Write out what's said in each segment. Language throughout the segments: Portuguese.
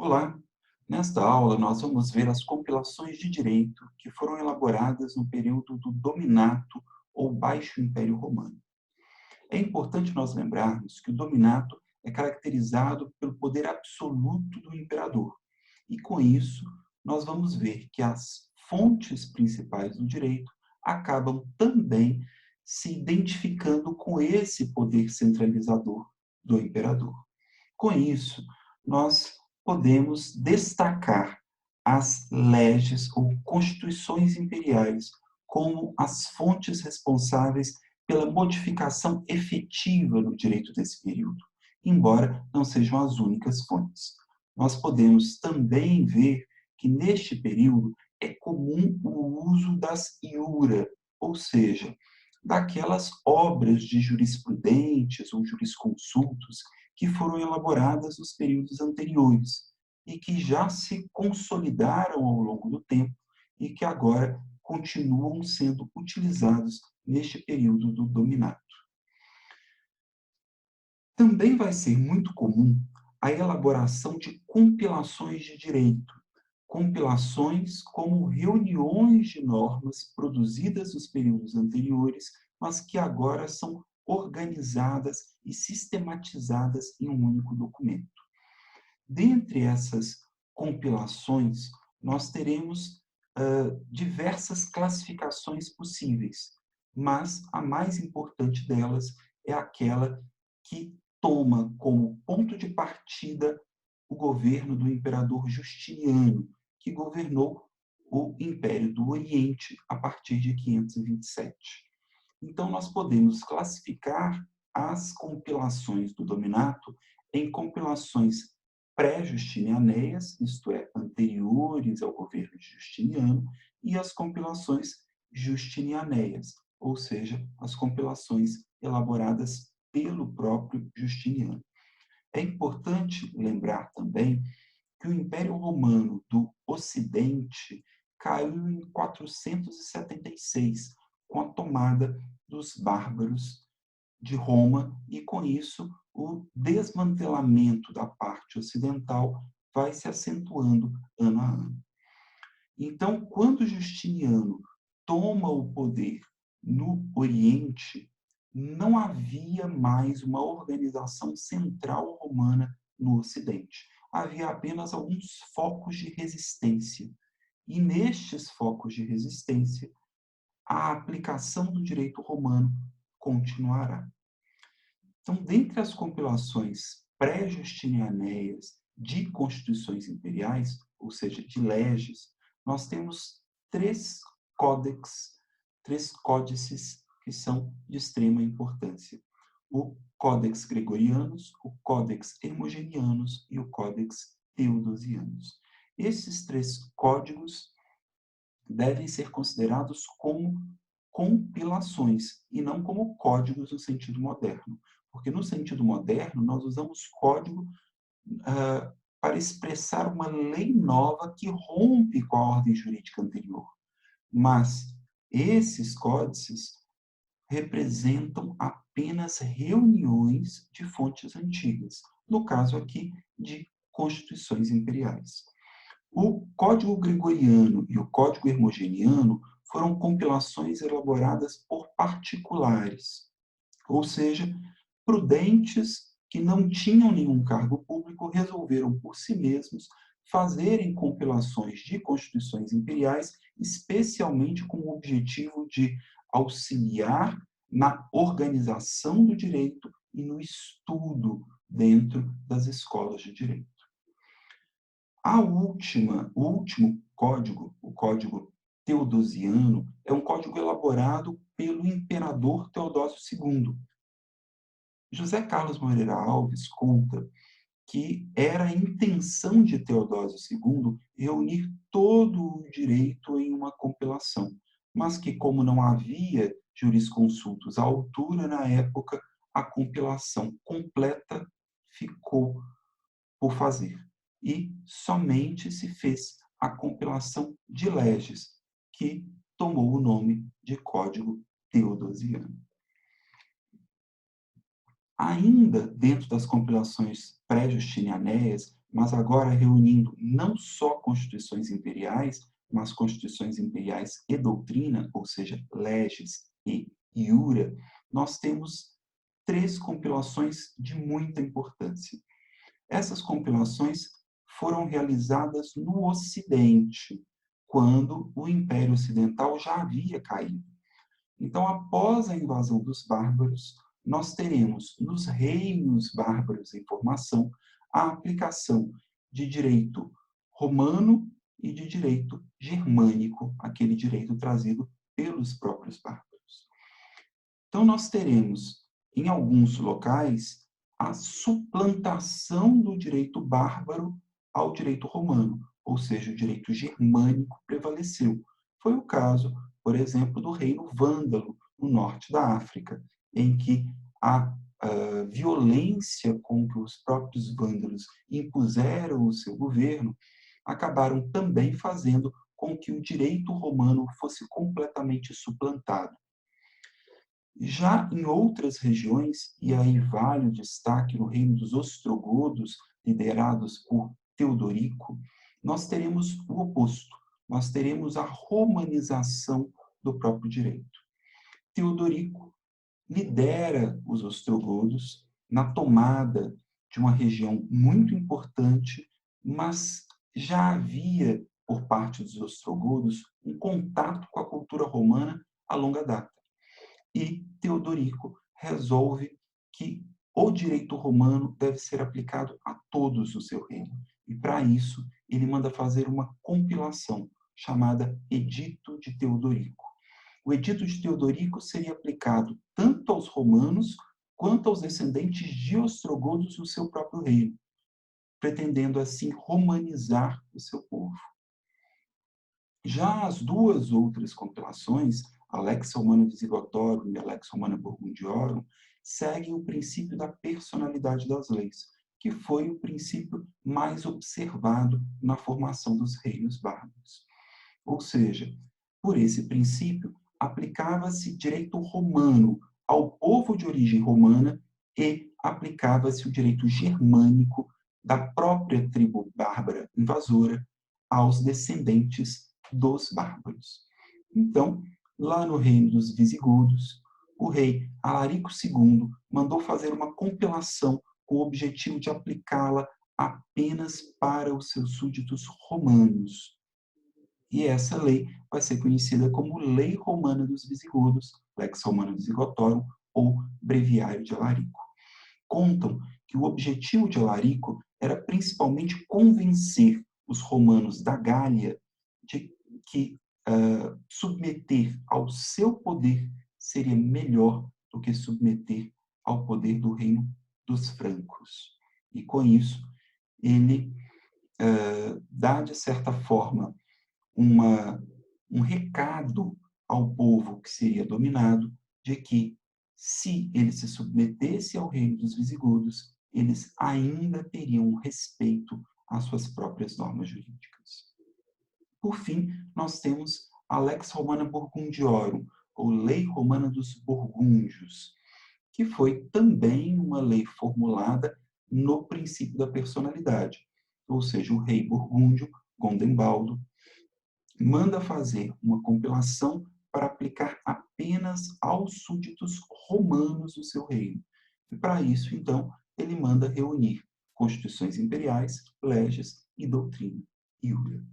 Olá! Nesta aula, nós vamos ver as compilações de direito que foram elaboradas no período do Dominato ou Baixo Império Romano. É importante nós lembrarmos que o Dominato é caracterizado pelo poder absoluto do imperador. E, com isso, nós vamos ver que as fontes principais do direito acabam também se identificando com esse poder centralizador do imperador. Com isso, nós podemos destacar as leges ou constituições imperiais como as fontes responsáveis pela modificação efetiva no direito desse período, embora não sejam as únicas fontes. Nós podemos também ver que neste período é comum o uso das iura, ou seja, daquelas obras de jurisprudentes ou jurisconsultos que foram elaboradas nos períodos anteriores e que já se consolidaram ao longo do tempo e que agora continuam sendo utilizados neste período do dominato. Também vai ser muito comum a elaboração de compilações de direito, compilações como reuniões de normas produzidas nos períodos anteriores, mas que agora são organizadas e sistematizadas em um único documento. Dentre essas compilações, nós teremos diversas classificações possíveis, mas a mais importante delas é aquela que toma como ponto de partida o governo do imperador Justiniano, que governou o Império do Oriente a partir de 527. Então, nós podemos classificar as compilações do Dominato em compilações pré-justinianeias, isto é, anteriores ao governo de Justiniano, e as compilações justinianeias, ou seja, as compilações elaboradas pelo próprio Justiniano. É importante lembrar também que o Império Romano do Ocidente caiu em 476, com a tomada dos bárbaros de Roma, e com isso o desmantelamento da parte ocidental vai se acentuando ano a ano. Então, quando Justiniano toma o poder no Oriente, não havia mais uma organização central romana no Ocidente. Havia apenas alguns focos de resistência. E nestes focos de resistência, a aplicação do direito romano continuará. Então, dentre as compilações pré-justinianeias de constituições imperiais, ou seja, de leges, nós temos três códex, três códices que são de extrema importância: o Codex Gregorianus, o Codex Hermogenianus e o Codex Theodosianus. Esses três códigos devem ser considerados como compilações e não como códigos no sentido moderno. Porque no sentido moderno, nós usamos código para expressar uma lei nova que rompe com a ordem jurídica anterior. Mas esses códices representam apenas reuniões de fontes antigas, no caso aqui de constituições imperiais. O Código Gregoriano e o Código Hermogeniano foram compilações elaboradas por particulares, ou seja, prudentes que não tinham nenhum cargo público resolveram por si mesmos fazerem compilações de constituições imperiais, especialmente com o objetivo de auxiliar na organização do direito e no estudo dentro das escolas de direito. O último código, o Código Teodosiano, é um código elaborado pelo imperador Teodósio II. José Carlos Moreira Alves conta que era a intenção de Teodósio II reunir todo o direito em uma compilação, mas que, como não havia jurisconsultos à altura na época, a compilação completa ficou por fazer. E somente se fez a compilação de leges, que tomou o nome de Código Teodosiano. Ainda dentro das compilações pré-justinianéias, mas agora reunindo não só constituições imperiais, mas constituições imperiais e doutrina, ou seja, leges e iura, nós temos 3 compilações de muita importância. Essas compilações foram realizadas no Ocidente, quando o Império Ocidental já havia caído. Então, após a invasão dos bárbaros, nós teremos nos reinos bárbaros em formação a aplicação de direito romano e de direito germânico, aquele direito trazido pelos próprios bárbaros. Então, nós teremos, em alguns locais, a suplantação do direito bárbaro ao direito romano, ou seja, o direito germânico prevaleceu. Foi o caso, por exemplo, do reino vândalo, no norte da África, em que a violência com que os próprios vândalos impuseram o seu governo acabaram também fazendo com que o direito romano fosse completamente suplantado. Já em outras regiões, e aí vale o destaque no reino dos ostrogodos, liderados por Teodorico, nós teremos o oposto, nós teremos a romanização do próprio direito. Teodorico lidera os ostrogodos na tomada de uma região muito importante, mas já havia, por parte dos ostrogodos, um contato com a cultura romana a longa data. E Teodorico resolve que o direito romano deve ser aplicado a todos o seu reino. E, para isso, ele manda fazer uma compilação chamada Edito de Teodorico. O Edito de Teodorico seria aplicado tanto aos romanos quanto aos descendentes de ostrogodos do seu próprio reino, pretendendo assim romanizar o seu povo. Já as 2 outras compilações, a Lex Romana Visigotorum e a Lex Romana Burgundiorum, seguem o princípio da personalidade das leis, que foi o princípio mais observado na formação dos reinos bárbaros. Ou seja, por esse princípio, aplicava-se direito romano ao povo de origem romana e aplicava-se o direito germânico da própria tribo bárbara invasora aos descendentes dos bárbaros. Então, lá no reino dos visigodos, o rei Alarico II mandou fazer uma compilação com o objetivo de aplicá-la apenas para os seus súditos romanos. E essa lei vai ser conhecida como Lei Romana dos Visigodos, Lex Romana Visigotorum, ou Breviário de Alarico. Contam que o objetivo de Alarico era principalmente convencer os romanos da Gália de que submeter ao seu poder seria melhor do que submeter ao poder do reino dos francos. E, com isso, ele dá, de certa forma, um recado ao povo que seria dominado de que, se ele se submetesse ao reino dos visigodos, eles ainda teriam respeito às suas próprias normas jurídicas. Por fim, nós temos a Lex Romana Burgundiorum, ou Lei Romana dos Burgúndios, que foi também uma lei formulada no princípio da personalidade, ou seja, o rei burgúndio, Gondembaldo, manda fazer uma compilação para aplicar apenas aos súditos romanos do seu reino. E, para isso, então, ele manda reunir constituições imperiais, leges e doutrina iura.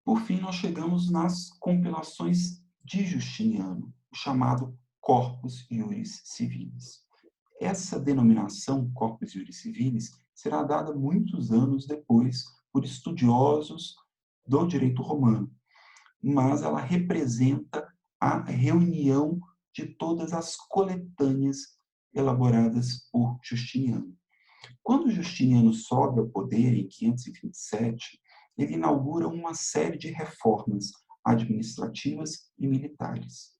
Por fim, nós chegamos nas compilações de Justiniano, o chamado Corpus Iuris Civilis. Essa denominação, Corpus Iuris Civilis, será dada muitos anos depois por estudiosos do direito romano, mas ela representa a reunião de todas as coletâneas elaboradas por Justiniano. Quando Justiniano sobe ao poder, em 527, ele inaugura uma série de reformas administrativas e militares.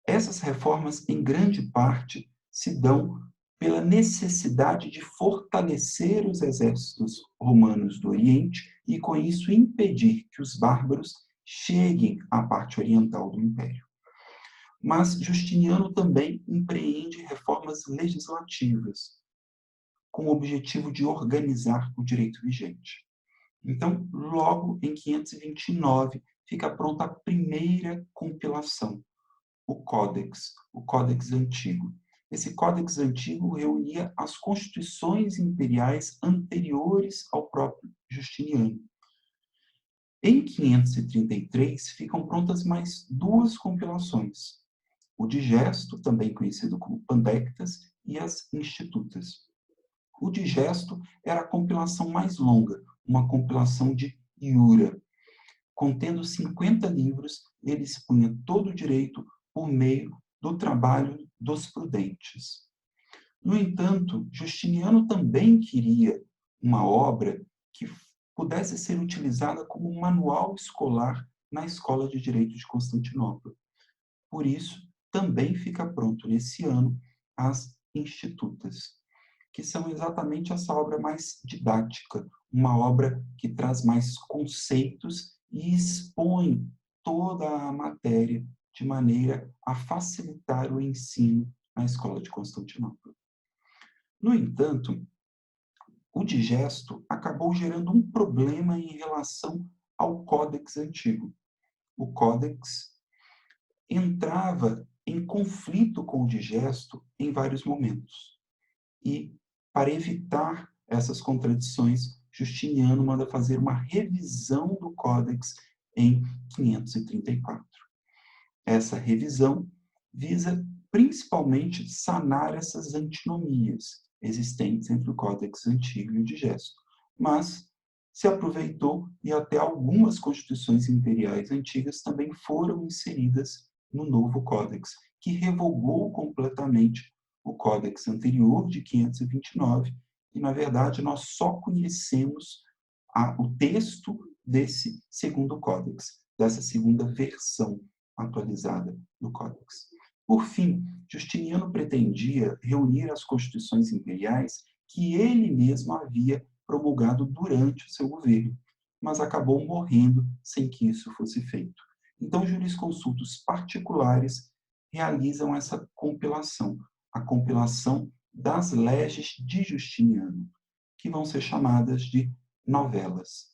Essas reformas, em grande parte, se dão pela necessidade de fortalecer os exércitos romanos do Oriente e, com isso, impedir que os bárbaros cheguem à parte oriental do Império. Mas Justiniano também empreende reformas legislativas, com o objetivo de organizar o direito vigente. Então, logo em 529, fica pronta a primeira compilação, o Códex Antigo. Esse Códex Antigo reunia as constituições imperiais anteriores ao próprio Justiniano. Em 533, ficam prontas mais duas compilações, o Digesto, também conhecido como Pandectas, e as Institutas. O Digesto era a compilação mais longa, uma compilação de Iura. Contendo 50 livros, ele expunha todo o direito por meio do trabalho dos prudentes. No entanto, Justiniano também queria uma obra que pudesse ser utilizada como um manual escolar na Escola de Direito de Constantinopla. Por isso, também fica pronto nesse ano as Institutas, que são exatamente essa obra mais didática, uma obra que traz mais conceitos e expõe toda a matéria de maneira a facilitar o ensino na Escola de Constantinopla. No entanto, o digesto acabou gerando um problema em relação ao Códex Antigo. O Códex entrava em conflito com o digesto em vários momentos. E, para evitar essas contradições, Justiniano manda fazer uma revisão do Códex em 534. Essa revisão visa principalmente sanar essas antinomias existentes entre o Códex Antigo e o Digesto, mas se aproveitou e até algumas constituições imperiais antigas também foram inseridas no novo Códex, que revogou completamente o Códex anterior, de 529, e, na verdade, nós só conhecemos o texto desse segundo Códex, dessa segunda versão atualizada do Códex. Por fim, Justiniano pretendia reunir as constituições imperiais que ele mesmo havia promulgado durante o seu governo, mas acabou morrendo sem que isso fosse feito. Então, jurisconsultos particulares realizam essa compilação, a compilação das leges de Justiniano, que vão ser chamadas de novelas.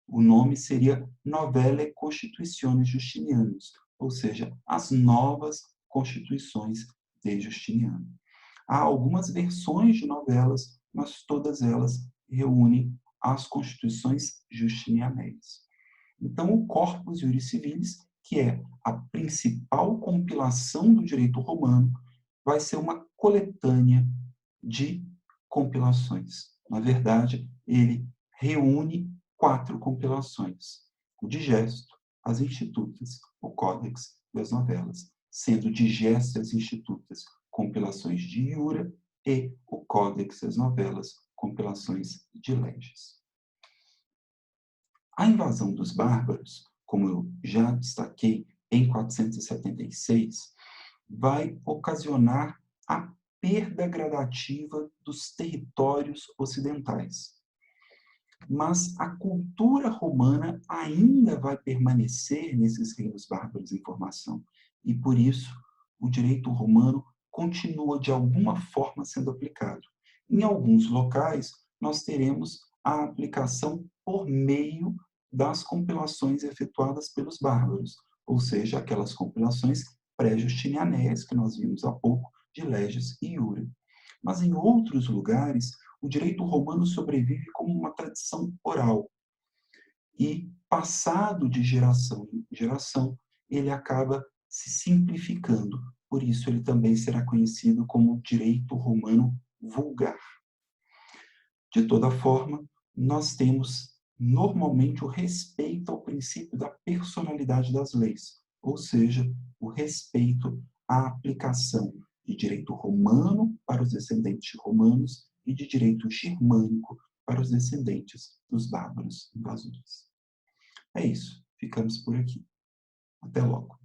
O nome seria Novellae Constitutiones Justinianus, ou seja, as novas constituições de Justiniano. Há algumas versões de novelas, mas todas elas reúnem as constituições justinianéias. Então, o Corpus Juris Civilis, que é a principal compilação do direito romano, vai ser uma coletânea de compilações. Na verdade, ele reúne 4 compilações: o Digesto, as Institutas, o Códex e as Novelas, sendo o Digesto e as Institutas compilações de Iura e o Códex e as Novelas compilações de Leges. A invasão dos bárbaros, como eu já destaquei, em 476, vai ocasionar a perda gradativa dos territórios ocidentais. Mas a cultura romana ainda vai permanecer nesses reinos bárbaros em formação, e por isso o direito romano continua de alguma forma sendo aplicado. Em alguns locais, nós teremos a aplicação por meio das compilações efetuadas pelos bárbaros, ou seja, aquelas compilações pré-justinianéias que nós vimos há pouco, de Leges e Iura. Mas em outros lugares, o direito romano sobrevive como uma tradição oral e, passado de geração em geração, ele acaba se simplificando. Por isso, ele também será conhecido como direito romano vulgar. De toda forma, nós temos normalmente o respeito ao princípio da personalidade das leis, ou seja, o respeito à aplicação de direito romano para os descendentes de romanos e de direito germânico para os descendentes dos bárbaros invasores. É isso, ficamos por aqui. Até logo.